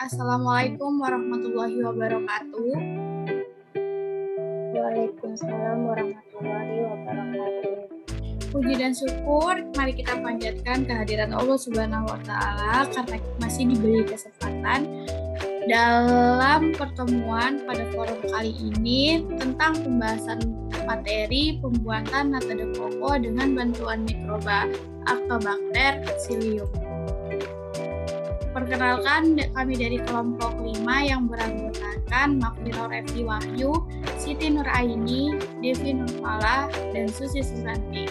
Assalamualaikum warahmatullahi wabarakatuh. Waalaikumsalam warahmatullahi wabarakatuh. Puji dan syukur mari kita panjatkan kehadiran Allah Subhanahu wa taala karena masih diberi kesempatan dalam pertemuan pada forum kali ini tentang pembahasan materi pembuatan nata de coco dengan bantuan mikroba Lactobacter psyllium. Perkenalkan, kami dari kelompok 5 yang beranggotakan Makfiro Refdi Wahyu, Siti Nuraini, Devi Nurfala, dan Susi Susanti.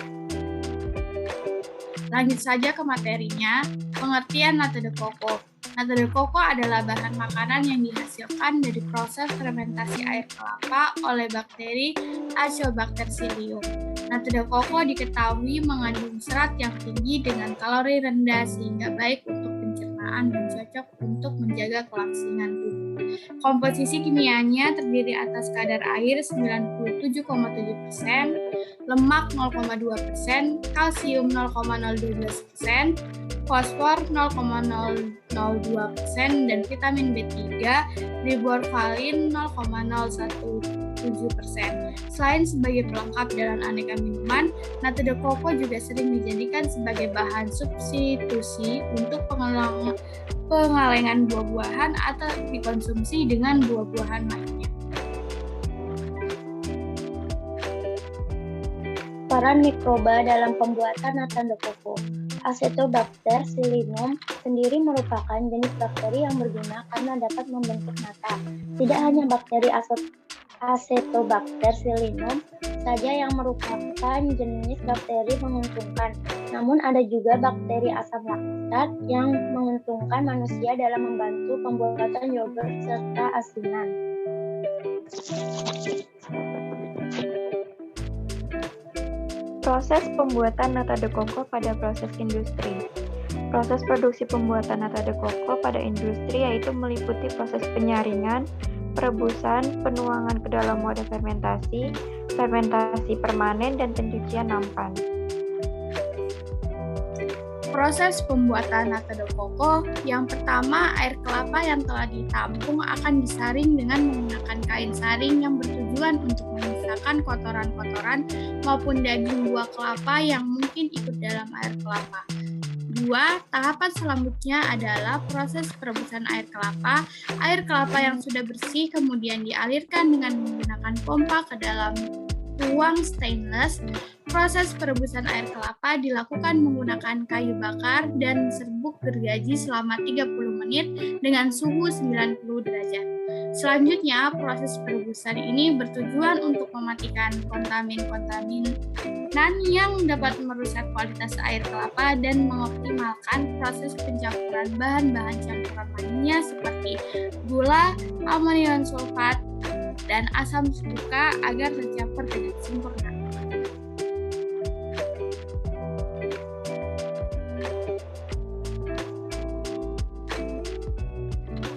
Lanjut saja ke materinya, pengertian nata de coco. Nata de coco adalah bahan makanan yang dihasilkan dari proses fermentasi air kelapa oleh bakteri Acetobacter psyllium. Nata de coco diketahui mengandung serat yang tinggi dengan kalori rendah sehingga baik untuk pencernaan dan cocok untuk menjaga kelangsingan tubuh. Komposisi kimianya terdiri atas kadar air 97,7%, lemak 0,2%, kalsium 0,012%, fosfor 0,002%, dan vitamin B3, ribotrvalin 0,017%. Selain sebagai pelengkap dalam aneka minuman, nata de coco juga sering dijadikan sebagai bahan substitusi untuk pengalengan buah-buahan atau dikonsumsi dengan buah-buahan lainnya. Peran mikroba dalam pembuatan nata de coco. Acetobacter psyllium sendiri merupakan jenis bakteri yang berguna karena dapat membentuk nata. Tidak hanya bakteri Acetobacter psyllium saja yang merupakan jenis bakteri menguntungkan, namun ada juga bakteri asam laktat yang menguntungkan manusia dalam membantu pembuatan yogurt serta asinan. Proses pembuatan nata de coco pada proses industri. Proses produksi pembuatan nata de coco pada industri yaitu meliputi proses penyaringan, perebusan, penuangan ke dalam wadah fermentasi, fermentasi permanen, dan pencucian nampan. Proses pembuatan nata de coco, yang pertama air kelapa yang telah ditampung akan disaring dengan menggunakan kain saring yang bertujuan untuk memisahkan kotoran-kotoran maupun daging buah kelapa yang mungkin ikut dalam air kelapa. 2. Tahapan selanjutnya adalah proses perebusan air kelapa. Air kelapa yang sudah bersih kemudian dialirkan dengan menggunakan pompa ke dalam tuang stainless. Proses perebusan air kelapa dilakukan menggunakan kayu bakar dan serbuk gergaji selama 30 menit dengan suhu 90 derajat. Selanjutnya, proses perebusan ini bertujuan untuk mematikan kontamin-kontaminan yang dapat merusak kualitas air kelapa dan mengoptimalkan proses pencampuran bahan-bahan campuran lainnya seperti gula, amonium sulfat, dan asam sulfura agar tercampur dengan sempurna.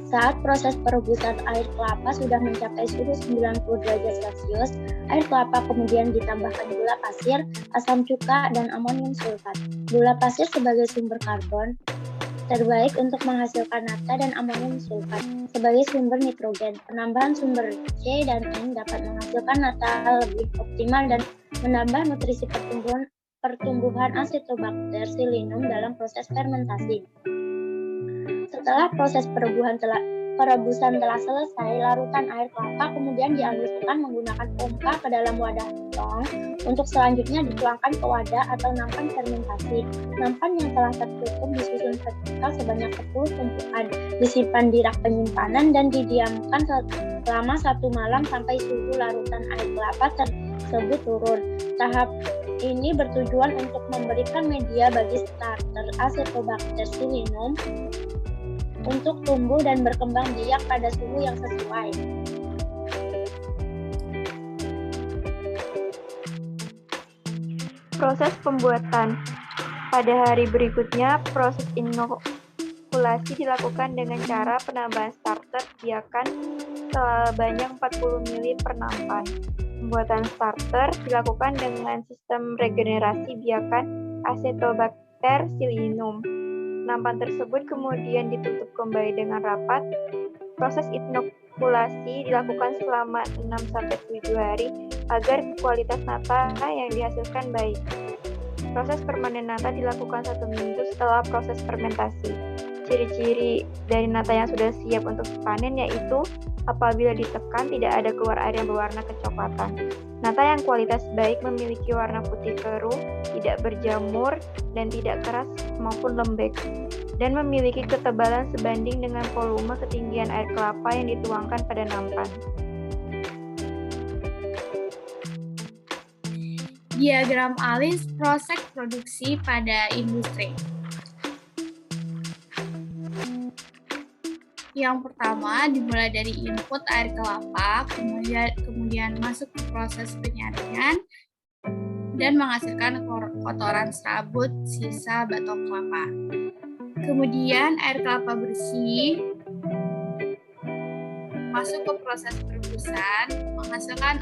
Saat proses perebusan air kelapa sudah mencapai suhu 90 derajat Celcius, air kelapa kemudian ditambahkan gula pasir, asam cuka, dan amonium sulfat. Gula pasir sebagai sumber karbon terbaik untuk menghasilkan nata dan amonium sulfat sebagai sumber nitrogen. Penambahan sumber C dan N dapat menghasilkan nata lebih optimal dan menambah nutrisi pertumbuhan Acetobacter psyllium dalam proses fermentasi. Setelah proses perebusan telah selesai, larutan air kelapa kemudian dialirkan menggunakan pompa ke dalam wadah tong untuk selanjutnya dituangkan ke wadah atau nampan fermentasi. Nampan yang telah tertutup disusun vertikal sebanyak 10 tumpukan, disimpan di rak penyimpanan dan didiamkan selama 1 malam sampai suhu larutan air kelapa tersebut turun. Tahap ini bertujuan untuk memberikan media bagi starter Acetobacter psyllium untuk tumbuh dan berkembang biak pada suhu yang sesuai. Proses pembuatan. Pada hari berikutnya, proses inokulasi dilakukan dengan cara penambahan starter biakan sebanyak 40 ml per nampan. Pembuatan starter dilakukan dengan sistem regenerasi biakan Acetobacter psyllium. Nampan tersebut kemudian ditutup kembali dengan rapat. Proses inokulasi dilakukan selama 6-7 hari agar kualitas nata yang dihasilkan baik. Proses permanen nata dilakukan 1 minggu setelah proses fermentasi. Ciri-ciri dari nata yang sudah siap untuk panen yaitu apabila ditekan tidak ada keluar air yang berwarna kecoklatan. Nata yang kualitas baik memiliki warna putih keruh, tidak berjamur, dan tidak keras maupun lembek, dan memiliki ketebalan sebanding dengan volume ketinggian air kelapa yang dituangkan pada nampan. Diagram alis proses produksi pada industri. Yang pertama dimulai dari input air kelapa, kemudian masuk ke proses penyaringan dan menghasilkan kotoran serabut sisa batok kelapa. Kemudian air kelapa bersih masuk ke proses perebusan, menghasilkan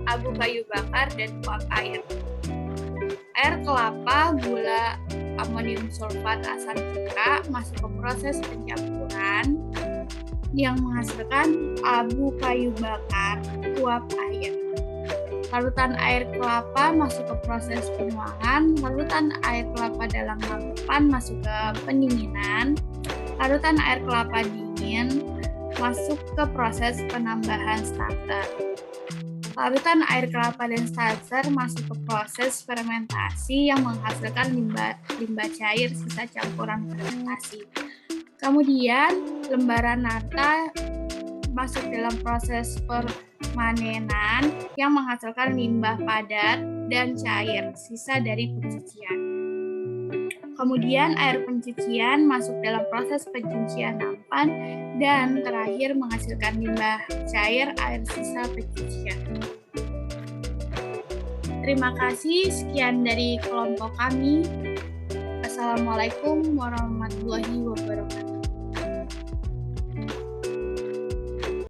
abu kayu bakar dan uap air. Air kelapa, gula, amonium sulfat, asam cuka masuk ke proses pencampuran yang menghasilkan abu kayu bakar, uap air. Larutan air kelapa masuk ke proses penuangan, larutan air kelapa dalam nampan masuk ke pendinginan, larutan air kelapa dingin masuk ke proses penambahan starter. Larutan air kelapa dan starter masuk ke proses fermentasi yang menghasilkan limbah cair sisa campuran fermentasi. Kemudian lembaran nata masuk dalam proses permanenan yang menghasilkan limbah padat dan cair sisa dari pencucian. Kemudian air pencucian masuk dalam proses pencucian nampan dan terakhir menghasilkan limbah cair air sisa pencucian. Terima kasih, sekian dari kelompok kami. Assalamualaikum warahmatullahi wabarakatuh.